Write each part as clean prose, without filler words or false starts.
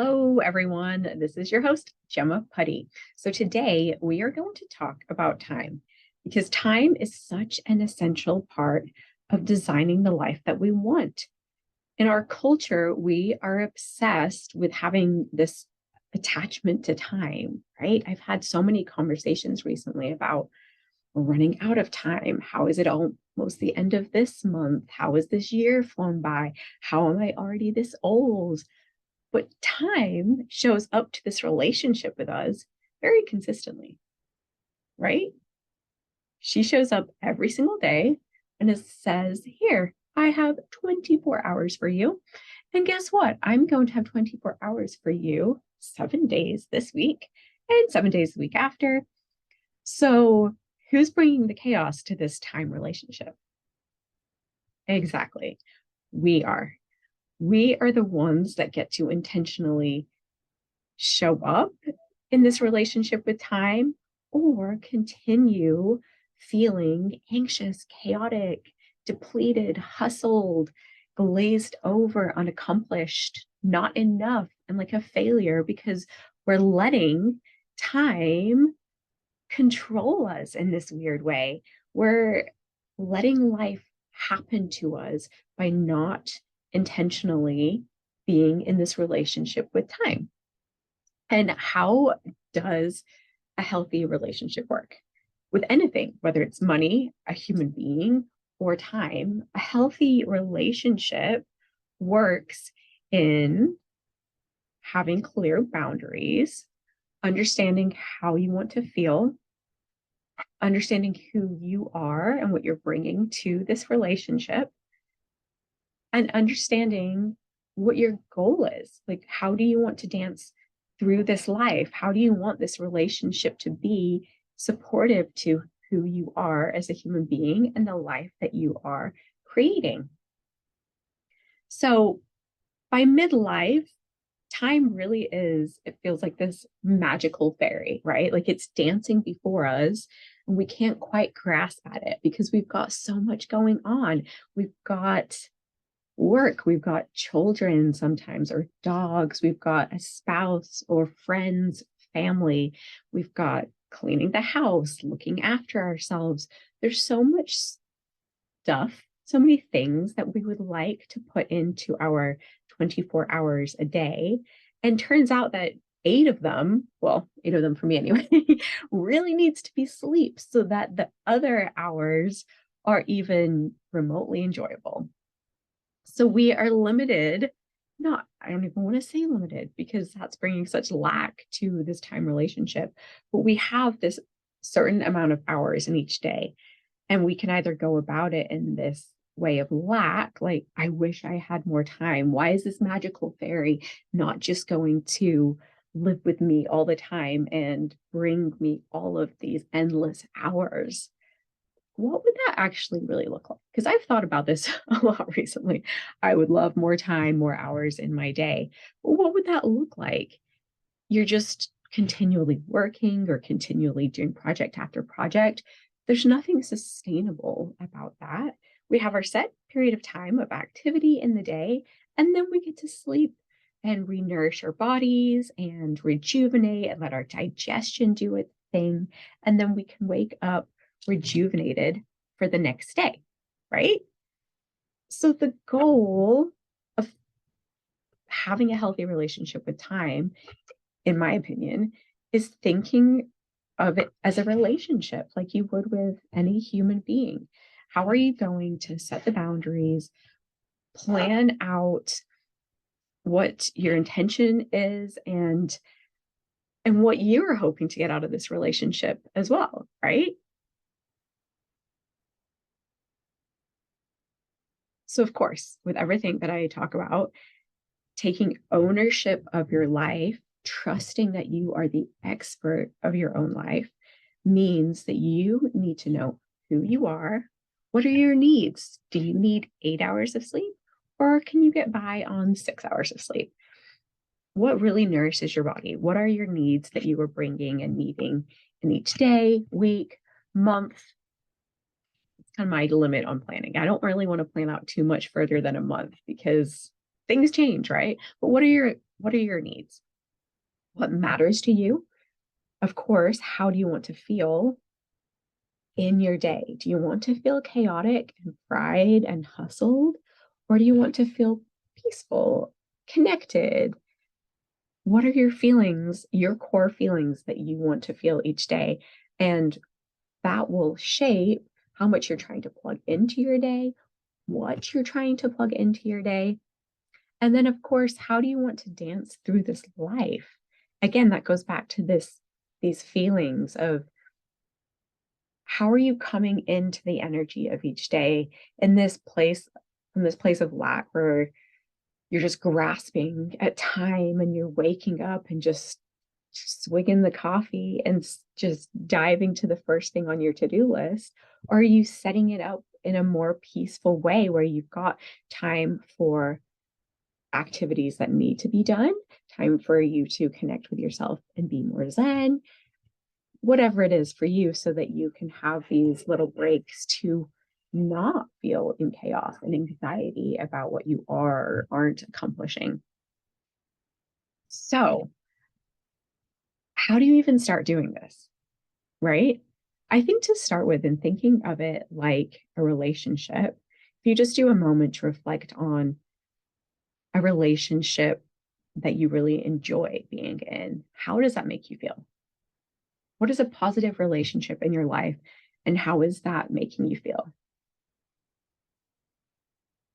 Hello, everyone. This is your host, Gemma Putty. So today we are going to talk about time because time is such an essential part of designing the life that we want. In our culture, we are obsessed with having this attachment to time, right? I've had so many conversations recently about running out of time. How is it almost the end of this month? How has this year flown by? How am I already this old? But time shows up to this relationship with us very consistently, right? She shows up every single day and it says, Here, I have 24 hours for you. And guess what? I'm going to have 24 hours for you 7 days this week and 7 days the week after. So, who's bringing the chaos to this time relationship? Exactly. We are. We are the ones that get to intentionally show up in this relationship with time or continue feeling anxious, chaotic, depleted, hustled, glazed over, unaccomplished, not enough, and like a failure because we're letting time control us in this weird way. We're letting life happen to us by not intentionally being in this relationship with time. And how does a healthy relationship work? With anything, whether it's money, a human being, or time, a healthy relationship works in having clear boundaries, understanding how you want to feel, understanding who you are and what you're bringing to this relationship, and understanding what your goal is. Like, how do you want to dance through this life? How do you want this relationship to be supportive to who you are as a human being and the life that you are creating? So, by midlife, time really is, it feels like this magical fairy, right? Like it's dancing before us and we can't quite grasp at it because we've got so much going on. We've got work, we've got children sometimes, or dogs, we've got a spouse or friends, family, we've got cleaning the house, looking after ourselves. There's so much stuff, so many things that we would like to put into our 24 hours a day. And turns out that eight of them, well, eight of them for me anyway, really needs to be sleep so that the other hours are even remotely enjoyable. So we are limited, not, I don't even want to say limited because that's bringing such lack to this time relationship, but we have this certain amount of hours in each day. And we can either go about it in this way of lack, like, I wish I had more time. Why is this magical fairy not just going to live with me all the time and bring me all of these endless hours? What would that actually really look like? Because I've thought about this a lot recently. I would love more time, more hours in my day. But what would that look like? You're just continually working or continually doing project after project. There's nothing sustainable about that. We have our set period of time of activity in the day, and then we get to sleep and re-nourish our bodies and rejuvenate and let our digestion do its thing. And then we can wake up rejuvenated for the next day, right? So the goal of having a healthy relationship with time, in my opinion, is thinking of it as a relationship like you would with any human being. How are you going to set the boundaries, plan out what your intention is and what you're hoping to get out of this relationship as well, right? So, of course, with everything that I talk about, taking ownership of your life, trusting that you are the expert of your own life, means that you need to know who you are. What are your needs? Do you need 8 hours of sleep? Or can you get by on 6 hours of sleep? What really nourishes your body? What are your needs that you are bringing and meeting in each day, week, month? Kind of my limit on planning. I don't really want to plan out too much further than a month because things change, right? But what are your What are your needs? What matters to you? Of course, how do you want to feel in your day? Do you want to feel chaotic and fried and hustled? Or do you want to feel peaceful, connected? What are your feelings, your core feelings that you want to feel each day? And that will shape how much you're trying to plug into your day, what you're trying to plug into your day. And then, of course, how do you want to dance through this life? Again, that goes back to these feelings of how are you coming into the energy of each day in this place, from this place of lack where you're just grasping at time and you're waking up and just swigging the coffee and just diving to the first thing on your to-do list? Or are you setting it up in a more peaceful way where you've got time for activities that need to be done, time for you to connect with yourself and be more zen, whatever it is for you, so that you can have these little breaks to not feel in chaos and anxiety about what you are or aren't accomplishing. So, how do you even start doing this? Right? I think to start with, and thinking of it like a relationship, if you just do a moment to reflect on a relationship that you really enjoy being in, how does that make you feel? What is a positive relationship in your life, and how is that making you feel?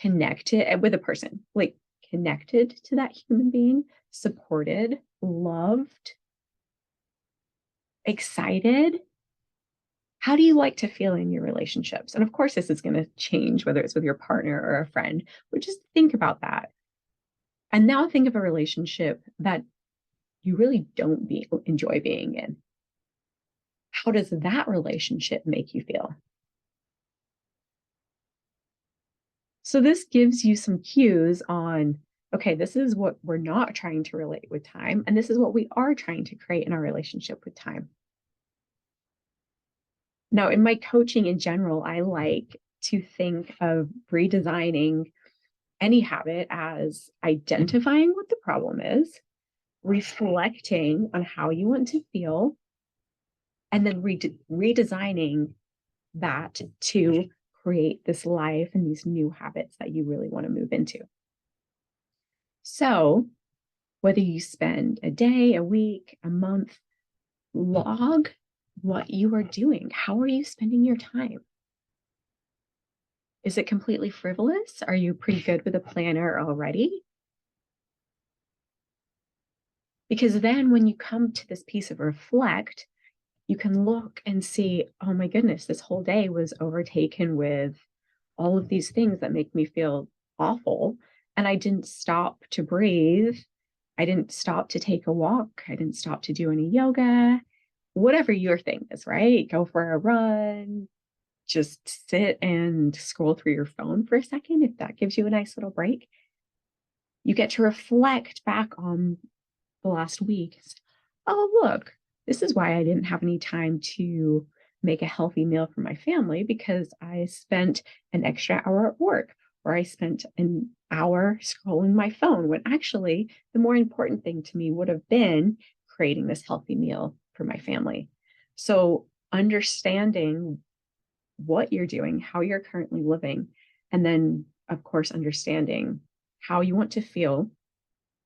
Connected with a person, like connected to that human being, supported, loved, excited. How do you like to feel in your relationships? And of course, this is going to change whether it's with your partner or a friend, but just think about that. And now think of a relationship that you really don't enjoy being in. How does that relationship make you feel? So this gives you some cues on, okay, this is what we're not trying to relate with time, and this is what we are trying to create in our relationship with time. Now, in my coaching in general, I like to think of redesigning any habit as identifying what the problem is, reflecting on how you want to feel, and then redesigning that to create this life and these new habits that you really want to move into. So, whether you spend a day, a week, a month, log what you are doing. How are you spending your time? Is it completely frivolous? Are you pretty good with a planner already? Because then when you come to this piece of reflect, you can look and see, oh my goodness, this whole day was overtaken with all of these things that make me feel awful. And I didn't stop to breathe. I didn't stop to take a walk. I didn't stop to do any yoga, whatever your thing is, right? Go for a run, just sit and scroll through your phone for a second. If that gives you a nice little break, you get to reflect back on the last week. Oh, look, this is why I didn't have any time to make a healthy meal for my family, because I spent an extra hour at work, or I spent an hour scrolling my phone, when actually the more important thing to me would have been creating this healthy meal for my family. So understanding what you're doing, how you're currently living, and then, of course, understanding how you want to feel,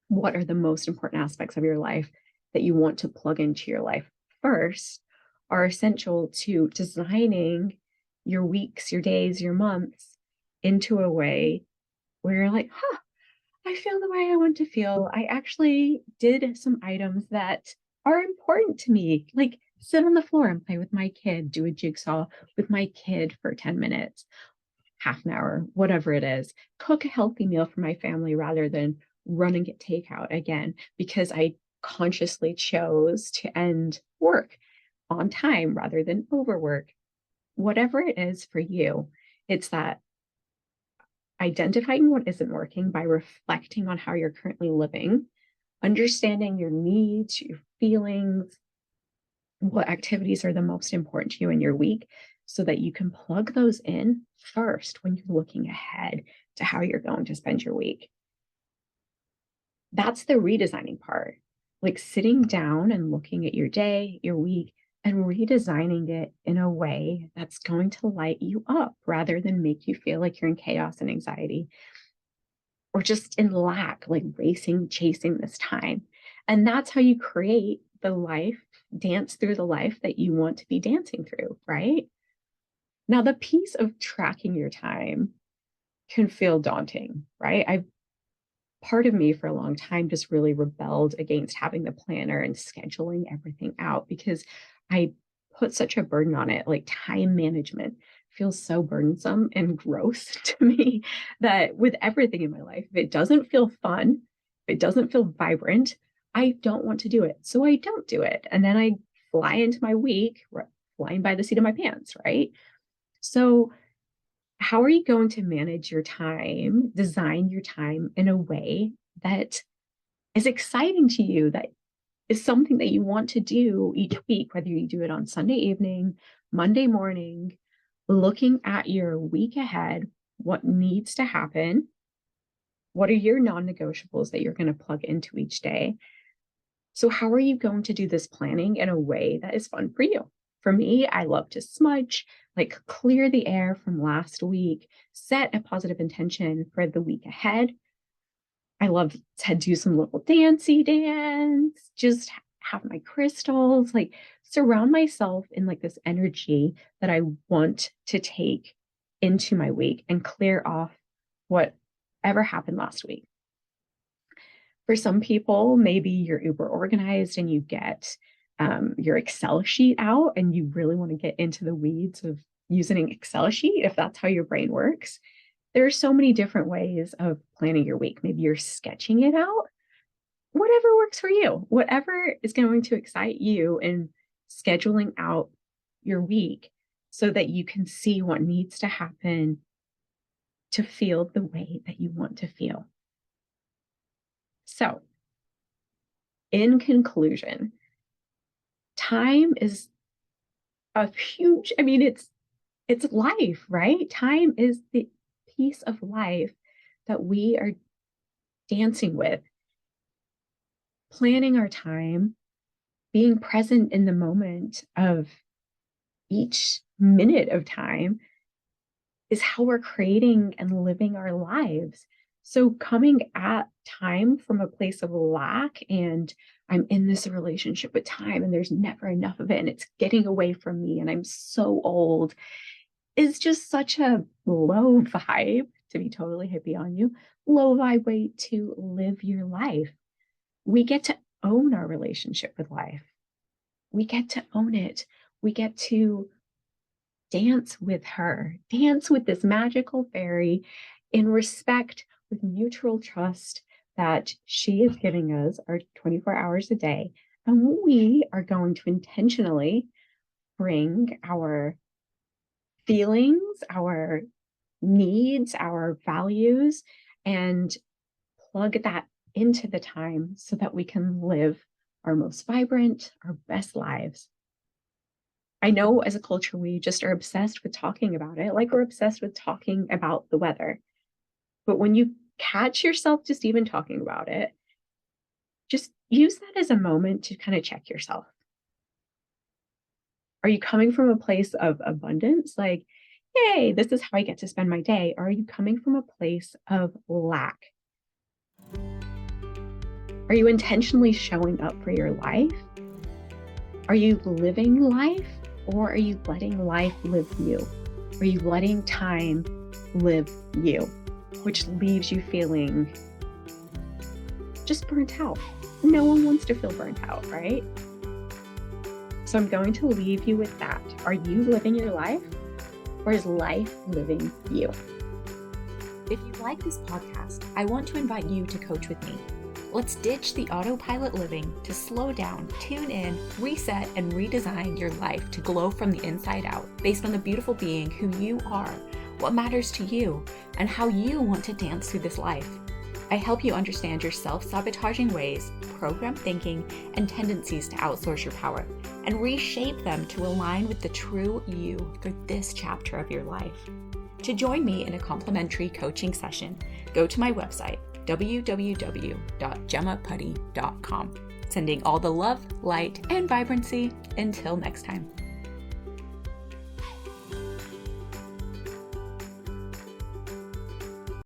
what are the most important aspects of your life that you want to plug into your life first, are essential to designing your weeks, your days, your months into a way where you're like, huh, I feel the way I want to feel. I actually did some items that are important to me, like sit on the floor and play with my kid, do a jigsaw with my kid for 10 minutes, half an hour, whatever it is, cook a healthy meal for my family rather than run and get takeout again, because I consciously chose to end work on time rather than overwork. Whatever it is for you, it's that identifying what isn't working by reflecting on how you're currently living, understanding your needs, your feelings, what activities are the most important to you in your week, so that you can plug those in first when you're looking ahead to how you're going to spend your week. That's the redesigning part, like sitting down and looking at your day, your week, and redesigning it in a way that's going to light you up rather than make you feel like you're in chaos and anxiety or just in lack, like racing, chasing this time. And that's how you create the life, dance through the life that you want to be dancing through, right? Now, the piece of tracking your time can feel daunting, right? Part of me for a long time just really rebelled against having the planner and scheduling everything out because I put such a burden on it. Like time management feels so burdensome and gross to me that with everything in my life, if it doesn't feel fun, if it doesn't feel vibrant, I don't want to do it. So I don't do it. And then I fly into my week, flying by the seat of my pants, right? So how are you going to manage your time, design your time in a way that is exciting to you, that is something that you want to do each week, whether you do it on Sunday evening, Monday morning, looking at your week ahead, what needs to happen, what are your non-negotiables that you're going to plug into each day? So how are you going to do this planning in a way that is fun for you? For me, I love to smudge, like clear the air from last week, set a positive intention for the week ahead. I love to do some little dancey dance, just have my crystals, like surround myself in like this energy that I want to take into my week and clear off whatever happened last week. For some people, maybe you're uber organized and you get your Excel sheet out and you really want to get into the weeds of using an Excel sheet, if that's how your brain works. There are so many different ways of planning your week. Maybe you're sketching it out, whatever works for you, whatever is going to excite you in scheduling out your week so that you can see what needs to happen to feel the way that you want to feel. So, in conclusion, time is a huge, I mean, it's life, right? Time is the piece of life that we are dancing with, planning our time, being present in the moment of each minute of time is how we're creating and living our lives. So coming at time from a place of lack and I'm in this relationship with time and there's never enough of it and it's getting away from me and I'm so old is just such a low vibe, to be totally hippie on you, low vibe way to live your life. We get to own our relationship with life. We get to own it. We get to dance with her, dance with this magical fairy in respect with mutual trust that she is giving us our 24 hours a day. And we are going to intentionally bring our feelings, our needs, our values, and plug that into the time so that we can live our most vibrant, our best lives. I know as a culture, we just are obsessed with talking about it, like we're obsessed with talking about the weather. But when you catch yourself just even talking about it, just use that as a moment to kind of check yourself. Are you coming from a place of abundance? Like, hey, this is how I get to spend my day. Or are you coming from a place of lack? Are you intentionally showing up for your life? Are you living life or are you letting life live you? Are you letting time live you? Which leaves you feeling just burnt out. No one wants to feel burnt out, right? So I'm going to leave you with that. Are you living your life or is life living you? If you like this podcast, I want to invite you to coach with me. Let's ditch the autopilot living to slow down, tune in, reset, and redesign your life to glow from the inside out based on the beautiful being who you are, what matters to you, and how you want to dance through this life. I help you understand your self-sabotaging ways, program thinking, and tendencies to outsource your power, and reshape them to align with the true you for this chapter of your life. To join me in a complimentary coaching session, go to my website, www.gemmaputty.com. Sending all the love, light, and vibrancy. Until next time.